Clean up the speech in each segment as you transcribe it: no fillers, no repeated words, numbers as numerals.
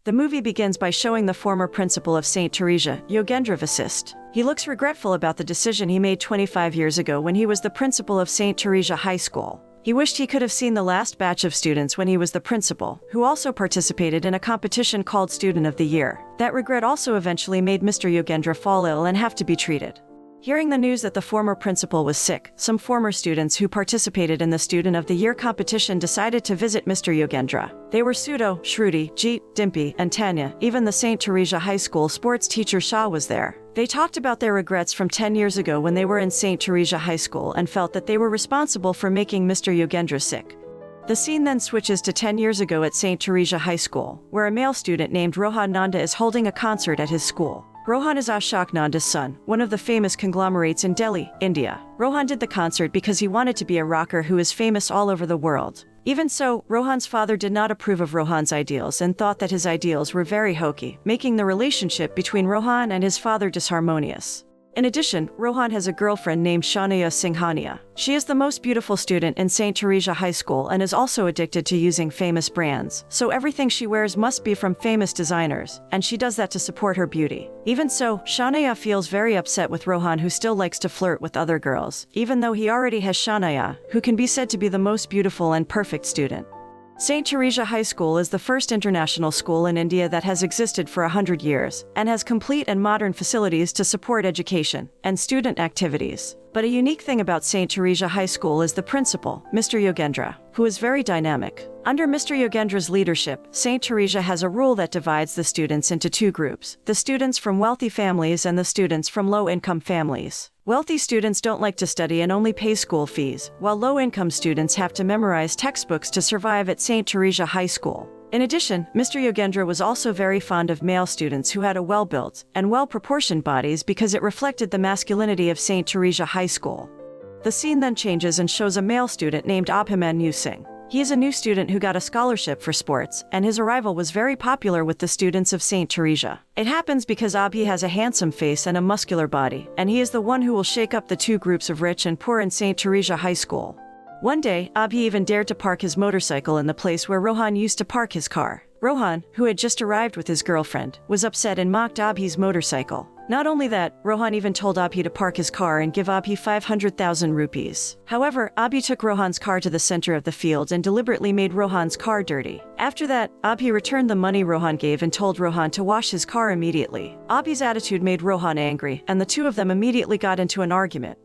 The movie begins by showing the former principal of St. Teresa, Yogendra Vasist. He looks regretful about the decision he made 25 years ago when he was the principal of St. Teresa High School. He wished he could have seen the last batch of students when he was the principal, who also participated in a competition called Student of the Year. That regret also eventually made Mr. Yogendra fall ill and have to be treated. Hearing the news that the former principal was sick, some former students who participated in the Student of the Year competition decided to visit Mr. Yogendra. They were Sudo, Shruti, Jeet, Dimpy, and Tanya. Even the St. Teresa High School sports teacher Shah was there. They talked about their regrets from 10 years ago when they were in St. Teresa High School and felt that they were responsible for making Mr. Yogendra sick. The scene then switches to 10 years ago at St. Teresa High School, where a male student named Rohan Nanda is holding a concert at his school. Rohan is Ashok Nanda's son, one of the famous conglomerates in Delhi, India. Rohan did the concert because he wanted to be a rocker who is famous all over the world. Even so, Rohan's father did not approve of Rohan's ideals and thought that his ideals were very hokey, making the relationship between Rohan and his father disharmonious. In addition, Rohan has a girlfriend named Shanaya Singhania. She is the most beautiful student in St. Teresa High School and is also addicted to using famous brands, so everything she wears must be from famous designers, and she does that to support her beauty. Even so, Shanaya feels very upset with Rohan, who still likes to flirt with other girls, even though he already has Shanaya, who can be said to be the most beautiful and perfect student. St. Teresa High School is the first international school in India that has existed for 100 years and has complete and modern facilities to support education and student activities. But a unique thing about St. Teresa High School is the principal, Mr. Yogendra, who is very dynamic. Under Mr. Yogendra's leadership, St. Teresa has a rule that divides the students into two groups: the students from wealthy families and the students from low-income families. Wealthy students don't like to study and only pay school fees, while low-income students have to memorize textbooks to survive at St. Teresa High School. In addition, Mr. Yogendra was also very fond of male students who had a well-built and well-proportioned bodies because it reflected the masculinity of St. Teresa High School. The scene then changes and shows a male student named Abhimanyu Singh. He is a new student who got a scholarship for sports, and his arrival was very popular with the students of St. Teresa. It happens because Abhi has a handsome face and a muscular body, and he is the one who will shake up the two groups of rich and poor in St. Teresa High School. One day, Abhi even dared to park his motorcycle in the place where Rohan used to park his car. Rohan, who had just arrived with his girlfriend, was upset and mocked Abhi's motorcycle. Not only that, Rohan even told Abhi to park his car and give Abhi 500,000 rupees. However, Abhi took Rohan's car to the center of the field and deliberately made Rohan's car dirty. After that, Abhi returned the money Rohan gave and told Rohan to wash his car immediately. Abhi's attitude made Rohan angry, and the two of them immediately got into an argument.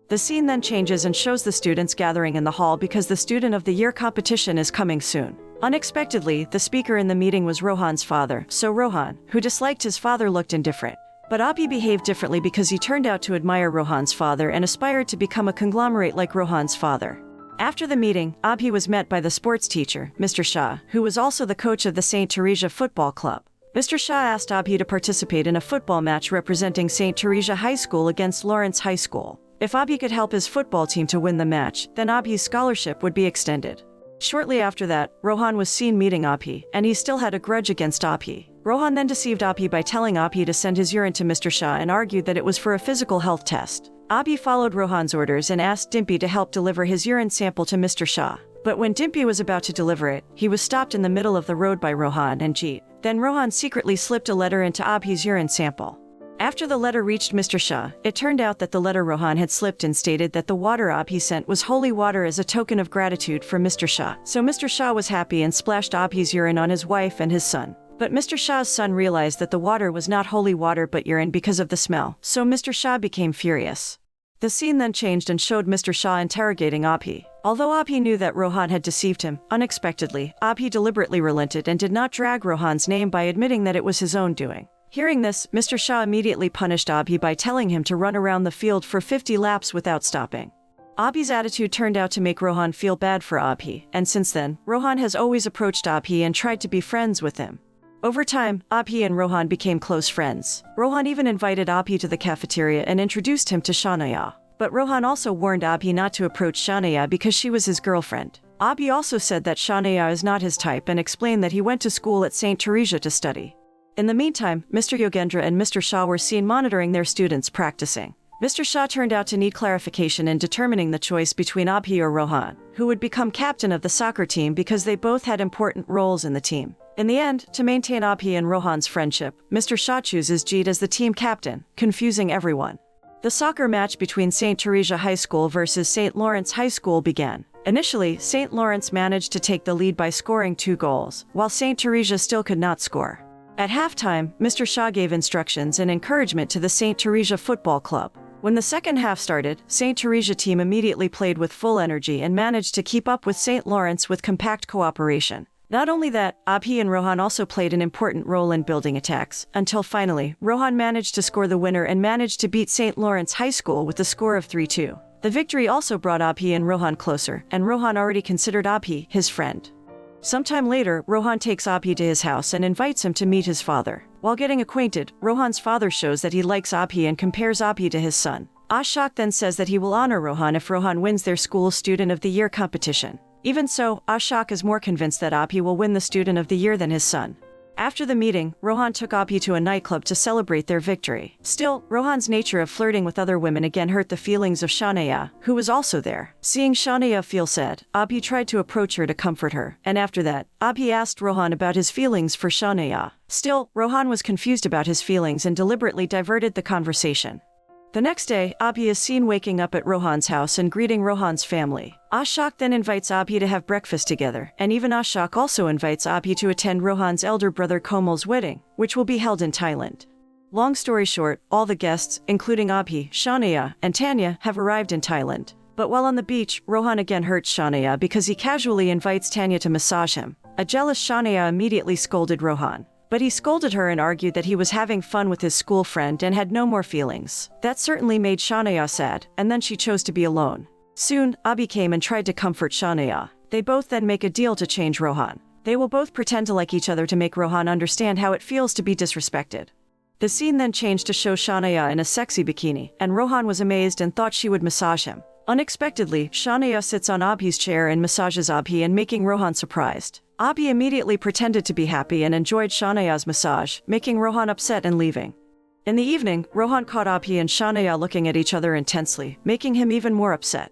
The scene then changes and shows the students gathering in the hall because the Student of the Year competition is coming soon. Unexpectedly, the speaker in the meeting was Rohan's father, so Rohan, who disliked his father, looked indifferent. But Abhi behaved differently because he turned out to admire Rohan's father and aspired to become a conglomerate like Rohan's father. After the meeting, Abhi was met by the sports teacher, Mr. Shah, who was also the coach of the St. Teresa Football Club. Mr. Shah asked Abhi to participate in a football match representing St. Teresa High School against Lawrence High School. If Abhi could help his football team to win the match, then Abhi's scholarship would be extended. Shortly after that, Rohan was seen meeting Abhi, and he still had a grudge against Abhi. Rohan then deceived Abhi by telling Abhi to send his urine to Mr. Shah and argued that it was for a physical health test. Abhi followed Rohan's orders and asked Dimpy to help deliver his urine sample to Mr. Shah. But when Dimpy was about to deliver it, he was stopped in the middle of the road by Rohan and Jeet. Then Rohan secretly slipped a letter into Abhi's urine sample. After the letter reached Mr. Shah, it turned out that the letter Rohan had slipped and stated that the water Abhi sent was holy water as a token of gratitude for Mr. Shah. So Mr. Shah was happy and splashed Abhi's urine on his wife and his son. But Mr. Shah's son realized that the water was not holy water but urine because of the smell, so Mr. Shah became furious. The scene then changed and showed Mr. Shah interrogating Abhi. Although Abhi knew that Rohan had deceived him, unexpectedly, Abhi deliberately relented and did not drag Rohan's name by admitting that it was his own doing. Hearing this, Mr. Shah immediately punished Abhi by telling him to run around the field for 50 laps without stopping. Abhi's attitude turned out to make Rohan feel bad for Abhi, and since then, Rohan has always approached Abhi and tried to be friends with him. Over time, Abhi and Rohan became close friends. Rohan even invited Abhi to the cafeteria and introduced him to Shanaya. But Rohan also warned Abhi not to approach Shanaya because she was his girlfriend. Abhi also said that Shanaya is not his type and explained that he went to school at St. Teresa to study. In the meantime, Mr. Yogendra and Mr. Shah were seen monitoring their students practicing. Mr. Shah turned out to need clarification in determining the choice between Abhi or Rohan, who would become captain of the soccer team because they both had important roles in the team. In the end, to maintain Abhi and Rohan's friendship, Mr. Shah chooses Jeet as the team captain, confusing everyone. The soccer match between St. Teresa High School versus St. Lawrence High School began. Initially, St. Lawrence managed to take the lead by scoring 2 goals, while St. Teresa still could not score. At halftime, Mr. Shah gave instructions and encouragement to the St. Teresa Football Club. When the second half started, St. Teresa team immediately played with full energy and managed to keep up with St. Lawrence with compact cooperation. Not only that, Abhi and Rohan also played an important role in building attacks, until finally, Rohan managed to score the winner and managed to beat St. Lawrence High School with the score of 3-2. The victory also brought Abhi and Rohan closer, and Rohan already considered Abhi his friend. Sometime later, Rohan takes Abhi to his house and invites him to meet his father. While getting acquainted, Rohan's father shows that he likes Abhi and compares Abhi to his son. Ashok then says that he will honor Rohan if Rohan wins their school Student of the Year competition. Even so, Ashok is more convinced that Abhi will win the Student of the Year than his son. After the meeting, Rohan took Abhi to a nightclub to celebrate their victory. Still, Rohan's nature of flirting with other women again hurt the feelings of Shanaya, who was also there. Seeing Shanaya feel sad, Abhi tried to approach her to comfort her, and after that, Abhi asked Rohan about his feelings for Shanaya. Still, Rohan was confused about his feelings and deliberately diverted the conversation. The next day, Abhi is seen waking up at Rohan's house and greeting Rohan's family. Ashok then invites Abhi to have breakfast together, and even Ashok also invites Abhi to attend Rohan's elder brother Kamil's wedding, which will be held in Thailand. Long story short, all the guests, including Abhi, Shanaya, and Tanya, have arrived in Thailand. But while on the beach, Rohan again hurts Shanaya because he casually invites Tanya to massage him. A jealous Shanaya immediately scolded Rohan. But he scolded her and argued that he was having fun with his school friend and had no more feelings. That certainly made Shanaya sad, and then she chose to be alone. Soon, Abhi came and tried to comfort Shanaya. They both then make a deal to change Rohan. They will both pretend to like each other to make Rohan understand how it feels to be disrespected. The scene then changed to show Shanaya in a sexy bikini, and Rohan was amazed and thought she would massage him. Unexpectedly, Shanaya sits on Abhi's chair and massages Abhi and making Rohan surprised. Abhi immediately pretended to be happy and enjoyed Shanaya's massage, making Rohan upset and leaving. In the evening, Rohan caught Abhi and Shanaya looking at each other intensely, making him even more upset.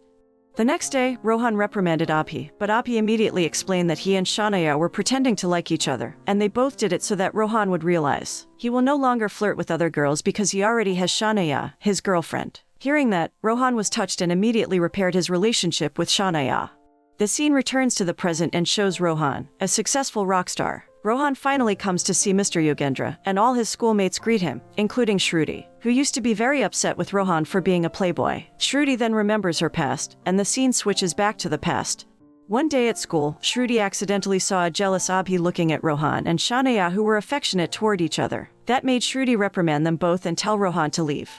The next day, Rohan reprimanded Abhi, but Abhi immediately explained that he and Shanaya were pretending to like each other, and they both did it so that Rohan would realize he will no longer flirt with other girls because he already has Shanaya, his girlfriend. Hearing that, Rohan was touched and immediately repaired his relationship with Shanaya. The scene returns to the present and shows Rohan, a successful rock star. Rohan finally comes to see Mr. Yogendra, and all his schoolmates greet him, including Shruti, who used to be very upset with Rohan for being a playboy. Shruti then remembers her past, and the scene switches back to the past. One day at school, Shruti accidentally saw a jealous Abhi looking at Rohan and Shanaya who were affectionate toward each other. That made Shruti reprimand them both and tell Rohan to leave.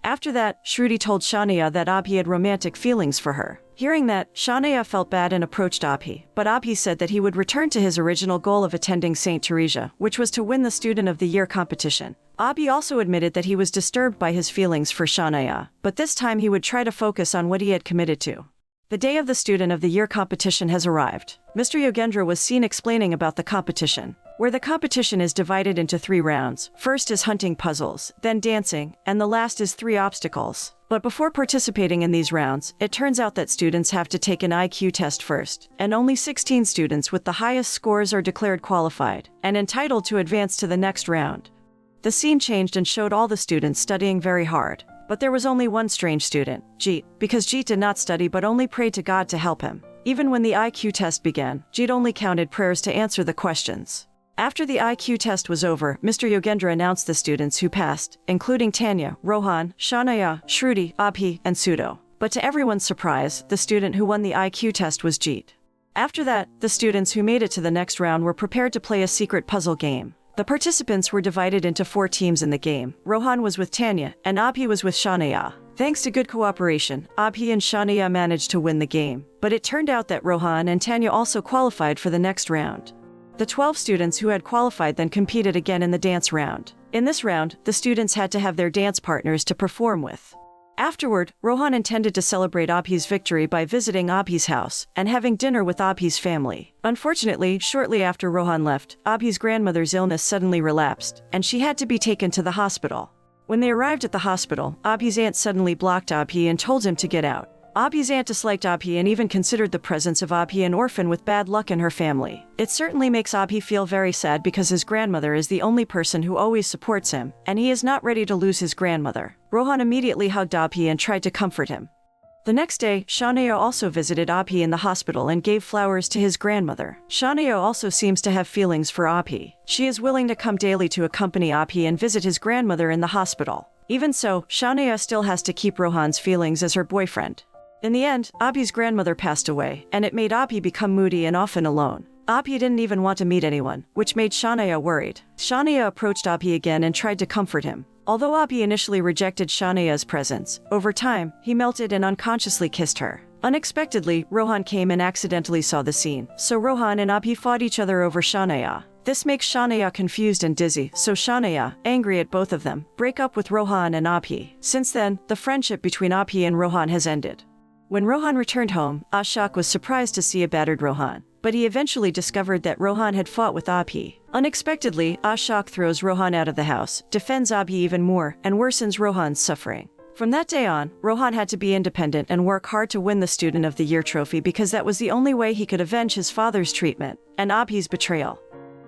After that, Shruti told Shanaya that Abhi had romantic feelings for her. Hearing that, Shanaya felt bad and approached Abhi, but Abhi said that he would return to his original goal of attending St. Teresa, which was to win the Student of the Year competition. Abhi also admitted that he was disturbed by his feelings for Shanaya, but this time he would try to focus on what he had committed to. The day of the Student of the Year competition has arrived. Mr. Yogendra was seen explaining about the competition, where the competition is divided into 3 rounds. First is hunting puzzles, then dancing, and the last is 3 obstacles. But before participating in these rounds, it turns out that students have to take an IQ test first, and only 16 students with the highest scores are declared qualified and entitled to advance to the next round. The scene changed and showed all the students studying very hard. But there was only one strange student, Jeet, because Jeet did not study but only prayed to God to help him. Even when the IQ test began, Jeet only counted prayers to answer the questions. After the IQ test was over, Mr. Yogendra announced the students who passed, including Tanya, Rohan, Shanaya, Shruti, Abhi, and Sudo. But to everyone's surprise, the student who won the IQ test was Jeet. After that, the students who made it to the next round were prepared to play a secret puzzle game. The participants were divided into 4 teams in the game. Rohan was with Tanya, and Abhi was with Shanaya. Thanks to good cooperation, Abhi and Shanaya managed to win the game, but it turned out that Rohan and Tanya also qualified for the next round. The 12 students who had qualified then competed again in the dance round. In this round, the students had to have their dance partners to perform with. Afterward, Rohan intended to celebrate Abhi's victory by visiting Abhi's house and having dinner with Abhi's family. Unfortunately, shortly after Rohan left, Abhi's grandmother's illness suddenly relapsed, and she had to be taken to the hospital. When they arrived at the hospital, Abhi's aunt suddenly blocked Abhi and told him to get out. Abhi's aunt disliked Abhi and even considered the presence of Abhi an orphan with bad luck in her family. It certainly makes Abhi feel very sad because his grandmother is the only person who always supports him, and he is not ready to lose his grandmother. Rohan immediately hugged Abhi and tried to comfort him. The next day, Shanaya also visited Abhi in the hospital and gave flowers to his grandmother. Shanaya also seems to have feelings for Abhi. She is willing to come daily to accompany Abhi and visit his grandmother in the hospital. Even so, Shanaya still has to keep Rohan's feelings as her boyfriend. In the end, Abhi's grandmother passed away, and it made Abhi become moody and often alone. Abhi didn't even want to meet anyone, which made Shanaya worried. Shanaya approached Abhi again and tried to comfort him. Although Abhi initially rejected Shanaya's presence, over time, he melted and unconsciously kissed her. Unexpectedly, Rohan came and accidentally saw the scene, so Rohan and Abhi fought each other over Shanaya. This makes Shanaya confused and dizzy, so Shanaya, angry at both of them, break up with Rohan and Abhi. Since then, the friendship between Abhi and Rohan has ended. When Rohan returned home, Ashok was surprised to see a battered Rohan, but he eventually discovered that Rohan had fought with Abhi. Unexpectedly, Ashok throws Rohan out of the house, defends Abhi even more, and worsens Rohan's suffering. From that day on, Rohan had to be independent and work hard to win the Student of the Year trophy because that was the only way he could avenge his father's treatment and Abhi's betrayal.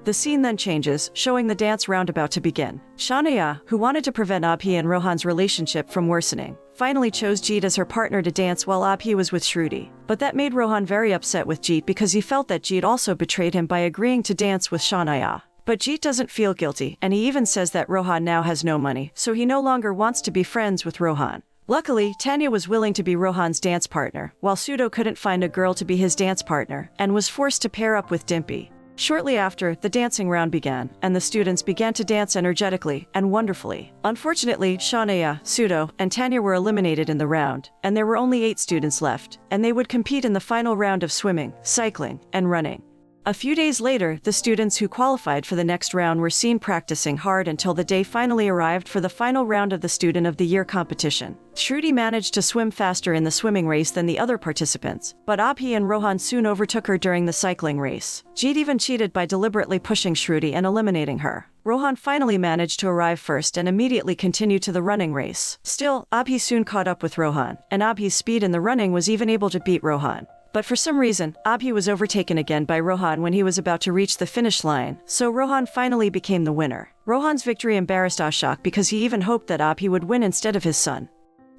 The scene then changes, showing the dance round about to begin. Shanaya, who wanted to prevent Abhi and Rohan's relationship from worsening, finally chose Jeet as her partner to dance while Abhi was with Shruti. But that made Rohan very upset with Jeet because he felt that Jeet also betrayed him by agreeing to dance with Shanaya. But Jeet doesn't feel guilty, and he even says that Rohan now has no money, so he no longer wants to be friends with Rohan. Luckily, Tanya was willing to be Rohan's dance partner, while Pseudo couldn't find a girl to be his dance partner, and was forced to pair up with Dimpy. Shortly after, the dancing round began, and the students began to dance energetically and wonderfully. Unfortunately, Shanaya, Pseudo, and Tanya were eliminated in the round, and there were only 8 students left, and they would compete in the final round of swimming, cycling, and running. A few days later, the students who qualified for the next round were seen practicing hard until the day finally arrived for the final round of the Student of the Year competition. Shruti managed to swim faster in the swimming race than the other participants, but Abhi and Rohan soon overtook her during the cycling race. Jeet even cheated by deliberately pushing Shruti and eliminating her. Rohan finally managed to arrive first and immediately continued to the running race. Still, Abhi soon caught up with Rohan, and Abhi's speed in the running was even able to beat Rohan. But for some reason, Abhi was overtaken again by Rohan when he was about to reach the finish line, so Rohan finally became the winner. Rohan's victory embarrassed Ashok because he even hoped that Abhi would win instead of his son.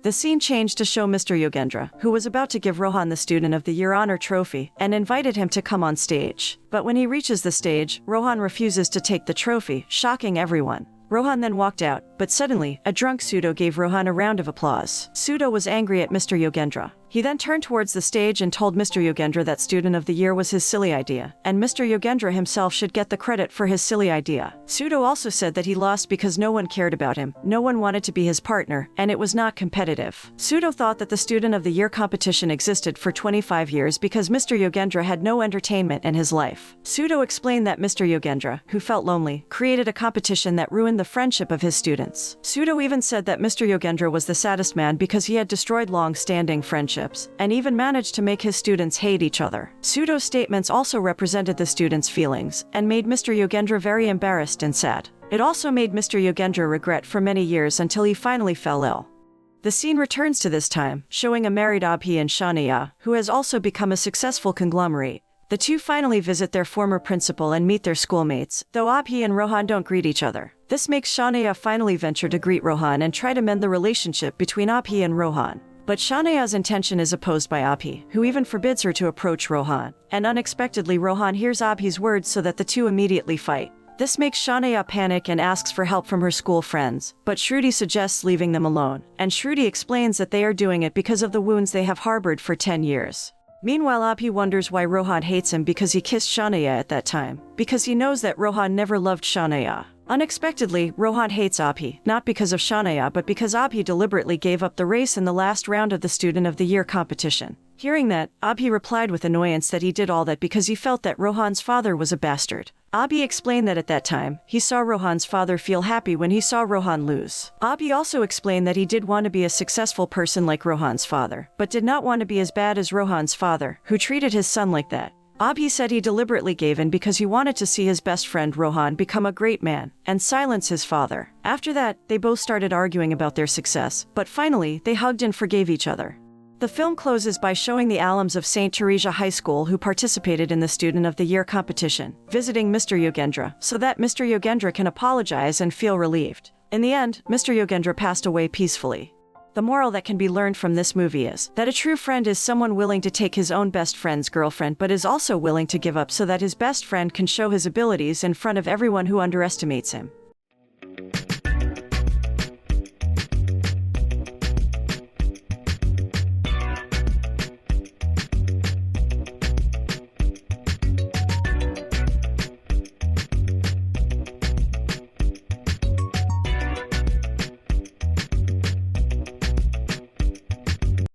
The scene changed to show Mr. Yogendra, who was about to give Rohan the Student of the Year honor trophy, and invited him to come on stage. But when he reaches the stage, Rohan refuses to take the trophy, shocking everyone. Rohan then walked out, but suddenly, a drunk Pseudo gave Rohan a round of applause. Pseudo was angry at Mr. Yogendra. He then turned towards the stage and told Mr. Yogendra that Student of the Year was his silly idea, and Mr. Yogendra himself should get the credit for his silly idea. Pseudo also said that he lost because no one cared about him, no one wanted to be his partner, and it was not competitive. Pseudo thought that the Student of the Year competition existed for 25 years because Mr. Yogendra had no entertainment in his life. Pseudo explained that Mr. Yogendra, who felt lonely, created a competition that ruined the friendship of his students. Pseudo even said that Mr. Yogendra was the saddest man because he had destroyed long-standing friendships, and even managed to make his students hate each other. Pseudo's statements also represented the students' feelings, and made Mr. Yogendra very embarrassed and sad. It also made Mr. Yogendra regret for many years until he finally fell ill. The scene returns to this time, showing a married Abhi and Shanaya, who has also become a successful conglomerate. The two finally visit their former principal and meet their schoolmates, though Abhi and Rohan don't greet each other. This makes Shanaya finally venture to greet Rohan and try to mend the relationship between Abhi and Rohan. But Shanaya's intention is opposed by Abhi, who even forbids her to approach Rohan. And unexpectedly Rohan hears Abhi's words so that the two immediately fight. This makes Shanaya panic and asks for help from her school friends, but Shruti suggests leaving them alone, and Shruti explains that they are doing it because of the wounds they have harbored for 10 years. Meanwhile, Abhi wonders why Rohan hates him because he kissed Shanaya at that time, because he knows that Rohan never loved Shanaya. Unexpectedly, Rohan hates Abhi, not because of Shanaya but because Abhi deliberately gave up the race in the last round of the Student of the Year competition. Hearing that, Abhi replied with annoyance that he did all that because he felt that Rohan's father was a bastard. Abhi explained that at that time, he saw Rohan's father feel happy when he saw Rohan lose. Abhi also explained that he did want to be a successful person like Rohan's father, but did not want to be as bad as Rohan's father, who treated his son like that. Abhi said he deliberately gave in because he wanted to see his best friend Rohan become a great man, and silence his father. After that, they both started arguing about their success, but finally, they hugged and forgave each other. The film closes by showing the alums of St. Teresa High School who participated in the Student of the Year competition, visiting Mr. Yogendra, so that Mr. Yogendra can apologize and feel relieved. In the end, Mr. Yogendra passed away peacefully. The moral that can be learned from this movie is that a true friend is someone willing to take his own best friend's girlfriend but is also willing to give up so that his best friend can show his abilities in front of everyone who underestimates him.